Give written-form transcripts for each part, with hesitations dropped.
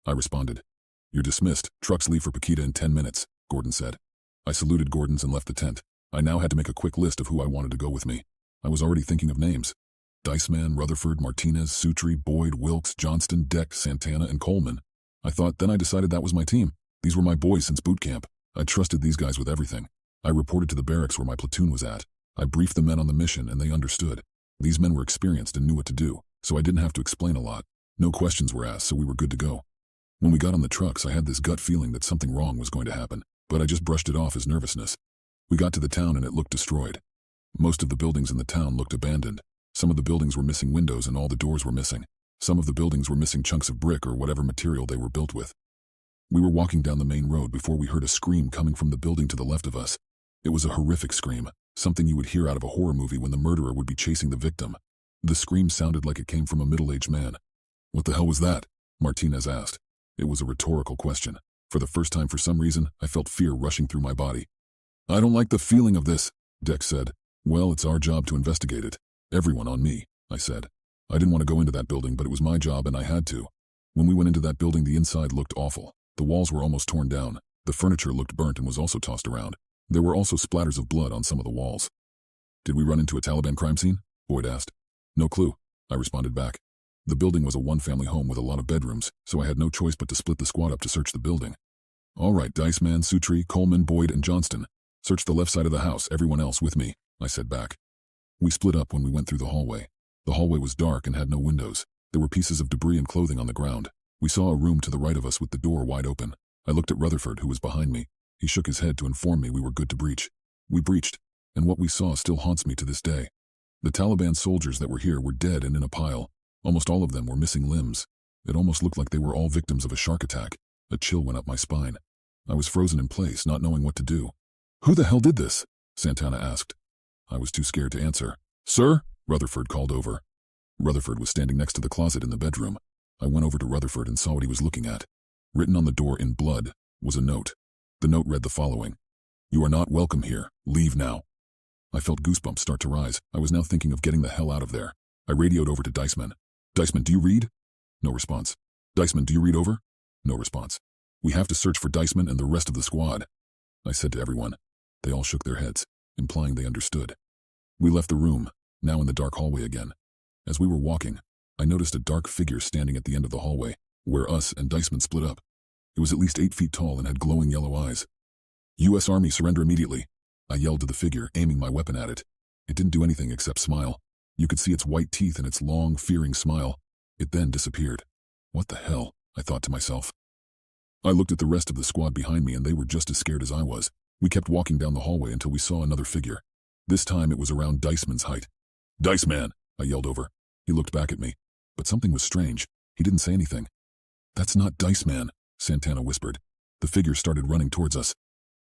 I responded. You're dismissed. Trucks leave for Paquita in 10 minutes, Gordon said. I saluted Gordon's and left the tent. I now had to make a quick list of who I wanted to go with me. I was already thinking of names. Diceman, Rutherford, Martinez, Sutri, Boyd, Wilkes, Johnston, Deck, Santana, and Coleman. Then I decided that was my team. These were my boys since boot camp. I trusted these guys with everything. I reported to the barracks where my platoon was at. I briefed the men on the mission and they understood. These men were experienced and knew what to do, so I didn't have to explain a lot. No questions were asked, so we were good to go. When we got on the trucks, I had this gut feeling that something wrong was going to happen, but I just brushed it off as nervousness. We got to the town and it looked destroyed. Most of the buildings in the town looked abandoned. Some of the buildings were missing windows and all the doors were missing. Some of the buildings were missing chunks of brick or whatever material they were built with. We were walking down the main road before we heard a scream coming from the building to the left of us. It was a horrific scream, something you would hear out of a horror movie when the murderer would be chasing the victim. The scream sounded like it came from a middle-aged man. What the hell was that? Martinez asked. It was a rhetorical question. For the first time, for some reason, I felt fear rushing through my body. I don't like the feeling of this, Deck said. Well, it's our job to investigate it. Everyone on me, I said. I didn't want to go into that building, but it was my job and I had to. When we went into that building, the inside looked awful. The walls were almost torn down. The furniture looked burnt and was also tossed around. There were also splatters of blood on some of the walls. Did we run into a Taliban crime scene? Boyd asked. No clue, I responded back. The building was a one-family home with a lot of bedrooms, so I had no choice but to split the squad up to search the building. All right, Diceman, Sutri, Coleman, Boyd, and Johnston. Search the left side of the house, everyone else with me, I said back. We split up when we went through the hallway. The hallway was dark and had no windows. There were pieces of debris and clothing on the ground. We saw a room to the right of us with the door wide open. I looked at Rutherford, who was behind me. He shook his head to inform me we were good to breach. We breached, and what we saw still haunts me to this day. The Taliban soldiers that were here were dead and in a pile. Almost all of them were missing limbs. It almost looked like they were all victims of a shark attack. A chill went up my spine. I was frozen in place, not knowing what to do. Who the hell did this? Santana asked. I was too scared to answer. Sir? Rutherford called over. Rutherford was standing next to the closet in the bedroom. I went over to Rutherford and saw what he was looking at. Written on the door in blood was a note. The note read the following. You are not welcome here. Leave now. I felt goosebumps start to rise. I was now thinking of getting the hell out of there. I radioed over to Diceman. Diceman, do you read? No response. Diceman, do you read over? No response. We have to search for Diceman and the rest of the squad, I said to everyone. They all shook their heads, implying they understood. We left the room, now in the dark hallway again. As we were walking, I noticed a dark figure standing at the end of the hallway, where us and Diceman split up. It was at least 8 feet tall and had glowing yellow eyes. U.S. Army, surrender immediately, I yelled to the figure, aiming my weapon at it. It didn't do anything except smile. You could see its white teeth and its long, fearing smile. It then disappeared. What the hell? I thought to myself. I looked at the rest of the squad behind me and they were just as scared as I was. We kept walking down the hallway until we saw another figure. This time it was around Diceman's height. Diceman, I yelled over. He looked back at me. But something was strange. He didn't say anything. That's not Diceman, Santana whispered. The figure started running towards us.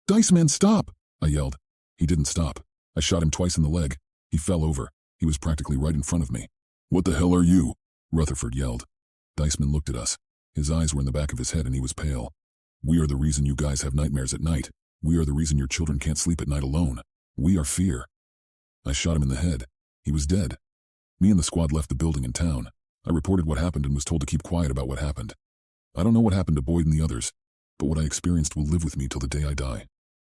Diceman, stop! I yelled. He didn't stop. I shot him twice in the leg. He fell over. He was practically right in front of me. What the hell are you? Rutherford yelled. Diceman looked at us. His eyes were in the back of his head and he was pale. We are the reason you guys have nightmares at night. We are the reason your children can't sleep at night alone. We are fear. I shot him in the head. He was dead. Me and the squad left the building in town. I reported what happened and was told to keep quiet about what happened. I don't know what happened to Boyd and the others, but what I experienced will live with me till the day I die.